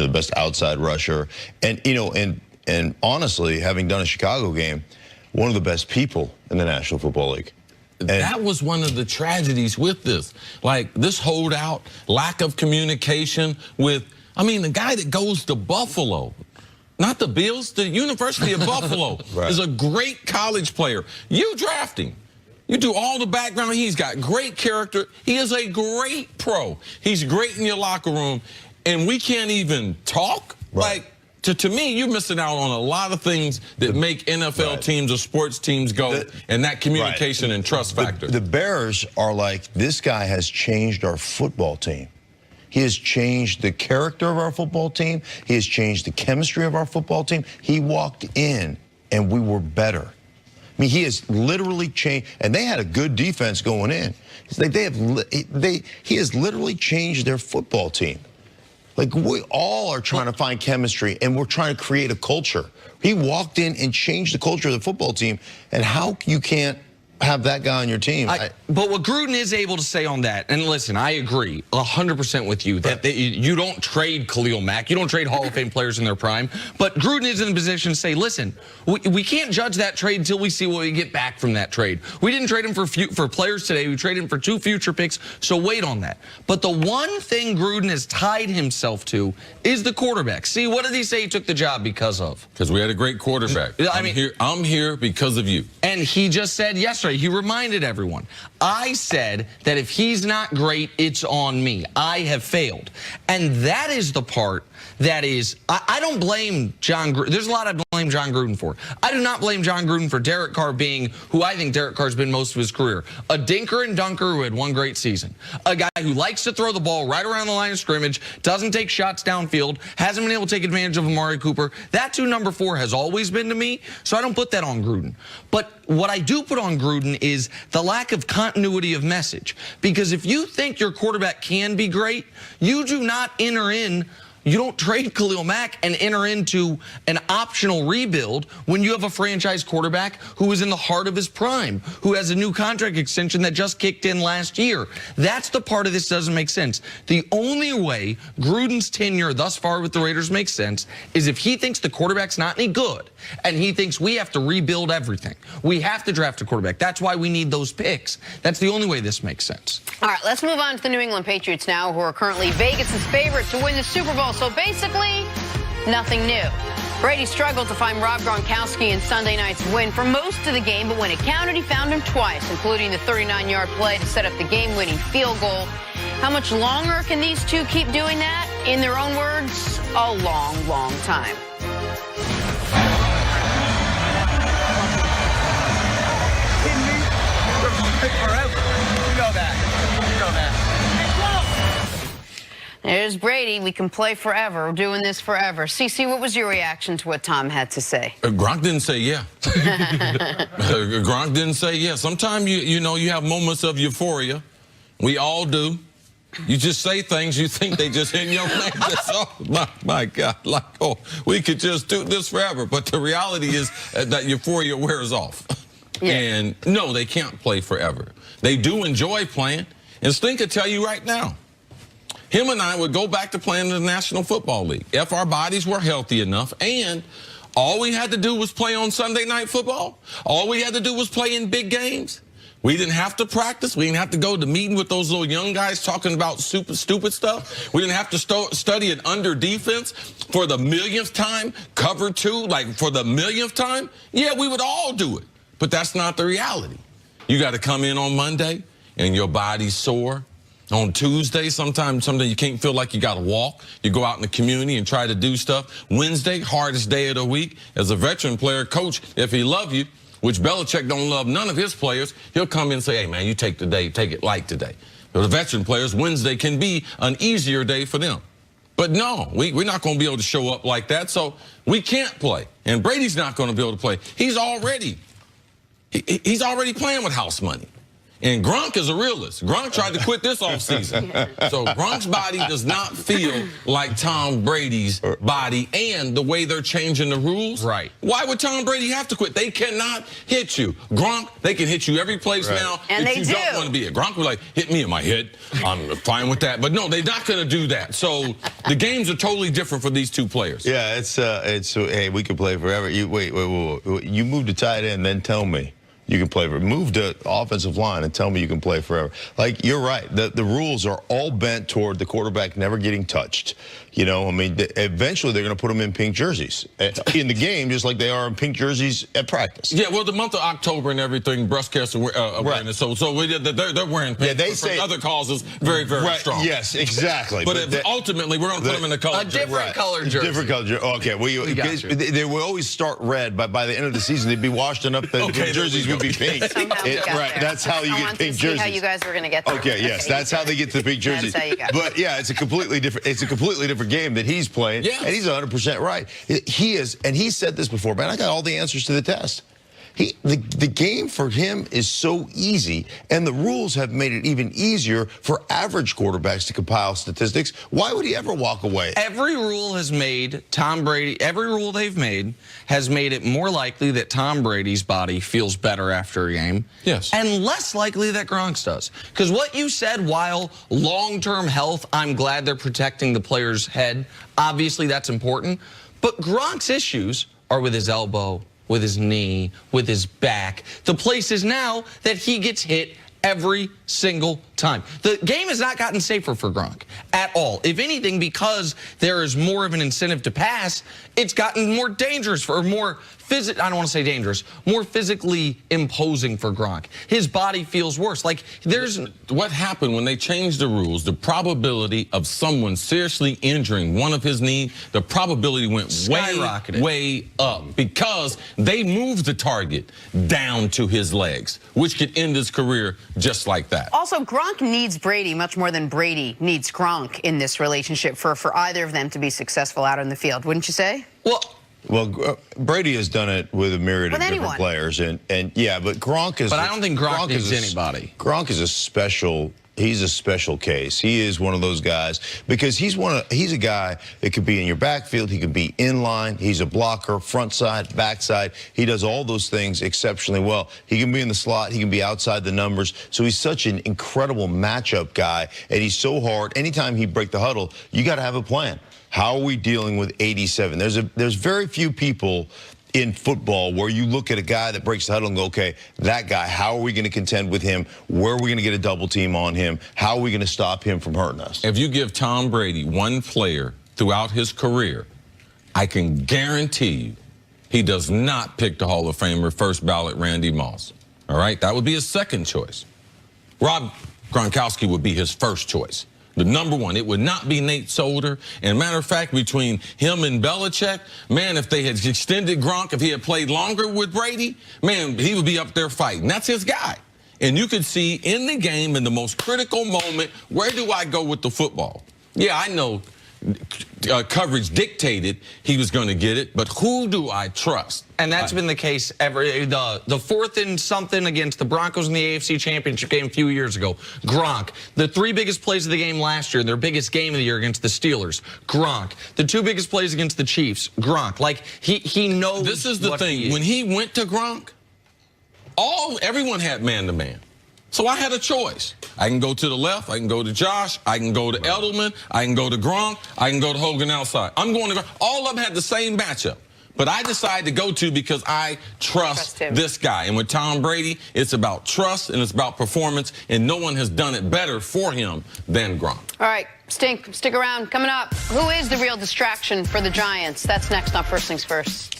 the best outside rusher. And, and honestly, having done a Chicago game, one of the best people in the National Football League. And that was one of the tragedies with this. Like, this holdout, lack of communication with, the guy that goes to Buffalo, not the Bills, the University of Buffalo, right. is a great college player. You draft him. You do all the background. He's got great character. He is a great pro. He's great in your locker room. And we can't even talk? Right. Like, to me, you're missing out on a lot of things that make NFL teams or sports teams go, and that communication and trust factor. The Bears are like, this guy has changed our football team. He has changed the character of our football team. He has changed the chemistry of our football team. He walked in, and we were better. He has literally changed, and they had a good defense going in. He has literally changed their football team. Like, we all are trying to find chemistry, and we're trying to create a culture. He walked in and changed the culture of the football team, and how you can't have that guy on your team. But what Gruden is able to say on that, and listen, I agree 100% with you that you don't trade Khalil Mack, you don't trade Hall of Fame players in their prime, but Gruden is in a position to say, listen, we can't judge that trade until we see what we get back from that trade. We didn't trade him for players today, we traded him for 2 future picks, so wait on that. But the one thing Gruden has tied himself to is the quarterback. See, what did he say he took the job because of? Because we had a great quarterback. I'm here because of you. And he just said yesterday, he reminded everyone, I said that if he's not great, it's on me. I have failed. And that is the part that is, I don't blame John Gruden. There's a lot I blame John Gruden for. I do not blame John Gruden for Derek Carr being who I think Derek Carr's been most of his career. A dinker and dunker who had one great season. A guy who likes to throw the ball right around the line of scrimmage, doesn't take shots downfield, hasn't been able to take advantage of Amari Cooper. That's who number 4 has always been to me, so I don't put that on Gruden. But what I do put on Gruden is the lack of continuity of message. Because if you think your quarterback can be great, you do not enter in. You don't trade Khalil Mack and enter into an optional rebuild when you have a franchise quarterback who is in the heart of his prime, who has a new contract extension that just kicked in last year. That's the part of this doesn't make sense. The only way Gruden's tenure thus far with the Raiders makes sense is if he thinks the quarterback's not any good and he thinks we have to rebuild everything. We have to draft a quarterback. That's why we need those picks. That's the only way this makes sense. All right, let's move on to the New England Patriots now, who are currently Vegas' favorite to win the Super Bowl. So basically, nothing new. Brady struggled to find Rob Gronkowski in Sunday night's win for most of the game, but when it counted, he found him twice, including the 39-yard play to set up the game-winning field goal. How much longer can these two keep doing that? In their own words, a long, long time. Forever. You know that. You know that. There's Brady. We can play forever. We're doing this forever. CeCe, what was your reaction to what Tom had to say? Gronk didn't say yeah. Gronk didn't say yeah. Sometimes you know you have moments of euphoria. We all do. You just say things you think they just in your mind. Oh my God! Like, oh, we could just do this forever. But the reality is that euphoria wears off. Yeah. And no, they can't play forever. They do enjoy playing. And Stink could tell you right now, him and I would go back to playing in the National Football League if our bodies were healthy enough, and all we had to do was play on Sunday Night Football. All we had to do was play in big games. We didn't have to practice. We didn't have to go to meeting with those little young guys talking about stupid stuff. We didn't have to study an under defense for the millionth time, cover 2, like for the millionth time. Yeah, we would all do it, but that's not the reality. You got to come in on Monday and your body's sore. On Tuesday, sometimes you can't feel like you got to walk. You go out in the community and try to do stuff. Wednesday, hardest day of the week. As a veteran player, coach, if he love you, which Belichick don't love none of his players, he'll come in and say, hey, man, you take it light today. But the veteran players, Wednesday can be an easier day for them. But no, we're not going to be able to show up like that, so we can't play. And Brady's not going to be able to play. He's already playing with house money. And Gronk is a realist. Gronk tried to quit this offseason. So Gronk's body does not feel like Tom Brady's body, and the way they're changing the rules. Right. Why would Tom Brady have to quit? They cannot hit you. Gronk, they can hit you every place now And if they you do. don't want to be it. Gronk was like, hit me in my head. I'm fine with that. But no, they're not going to do that. So the games are totally different for these two players. Yeah, it's hey, we can play forever. Wait. You move to tight end, then tell me you can play forever. Move to offensive line and tell me you can play forever. Like, you're right. The rules are all bent toward the quarterback never getting touched. You know, I mean, eventually they're going to put them in pink jerseys in the game, just like they are in pink jerseys at practice. Yeah, well, the month of October and everything, breast cancer awareness. Right. So they're wearing pink. Yeah, they for say other causes, very, very right, strong. Yes, exactly. But ultimately, we're going to put them in the color. A different color jersey. Different color jersey. Okay, We got you. they will always start red, but by the end of the season, they'd be washing up. The jerseys would be pink. Somehow we got Right, there. that's how you I get wanted pink to see jerseys. how you guys were going to get there. Okay, yes, that's how they get to the pink jerseys. That's how you got there. But yeah, it's a completely different game that he's playing. Yes. And he's 100% right. He is, and he said this before, man, I got all the answers to the test. The game for him is so easy, and the rules have made it even easier for average quarterbacks to compile statistics. Why would he ever walk away? Every rule has made Tom Brady, every rule they've made has made it more likely that Tom Brady's body feels better after a game. Yes. And less likely that Gronk's does. Because what you said, while long-term health, I'm glad they're protecting the player's head. Obviously, that's important. But Gronk's issues are with his elbow, with his knee, with his back. The places now that he gets hit every single time. The game has not gotten safer for Gronk at all. If anything, because there is more of an incentive to pass, it's gotten more dangerous for more I don't want to say dangerous, more physically imposing for Gronk. His body feels worse. Like, there's what happened when they changed the rules, the probability of someone seriously injuring one of his knees, the probability went skyrocketed. way up because they moved the target down to his legs, which could end his career just like that. Also, Gronk needs Brady much more than Brady needs Gronk in this relationship for either of them to be successful out in the field, wouldn't you say? Well, Brady has done it with a myriad of different players, and yeah, but Gronk is. But I don't think Gronk needs anybody. Gronk is he's a special case. He is one of those guys because he's a guy that could be in your backfield. He could be in line. He's a blocker, front side, back side. He does all those things exceptionally well. He can be in the slot. He can be outside the numbers. So he's such an incredible matchup guy, and he's so hard. Anytime he break the huddle, you got to have a plan. How are we dealing with 87? There's very few people in football where you look at a guy that breaks the huddle and go, okay, that guy, how are we going to contend with him? Where are we going to get a double team on him? How are we going to stop him from hurting us? If you give Tom Brady one player throughout his career, I can guarantee you he does not pick the Hall of Famer first ballot Randy Moss. All right? That would be his second choice. Rob Gronkowski would be his first choice. The number one. It would not be Nate Solder. And matter of fact, between him and Belichick, man, if they had extended Gronk, if he had played longer with Brady, man, he would be up there fighting. That's his guy. And you could see in the game, in the most critical moment, where do I go with the football? Yeah, I know coverage dictated he was going to get it, but who do I trust? And that's been the case ever. The fourth and something against the Broncos in the AFC Championship game a few years ago. Gronk. The three biggest plays of the game last year, their biggest game of the year against the Steelers. Gronk. The two biggest plays against the Chiefs. Gronk. Like, he knows. This is the thing. When he went to Gronk, everyone had man-to-man. So I had a choice. I can go to the left. I can go to Josh. I can go to Edelman. I can go to Gronk. I can go to Hogan outside. I'm going to Gronk. All of them had the same matchup. But I decided to go to because I trust this guy. And with Tom Brady, it's about trust and it's about performance. And no one has done it better for him than Gronk. All right, stick around. Coming up, who is the real distraction for the Giants? That's next on First Things First.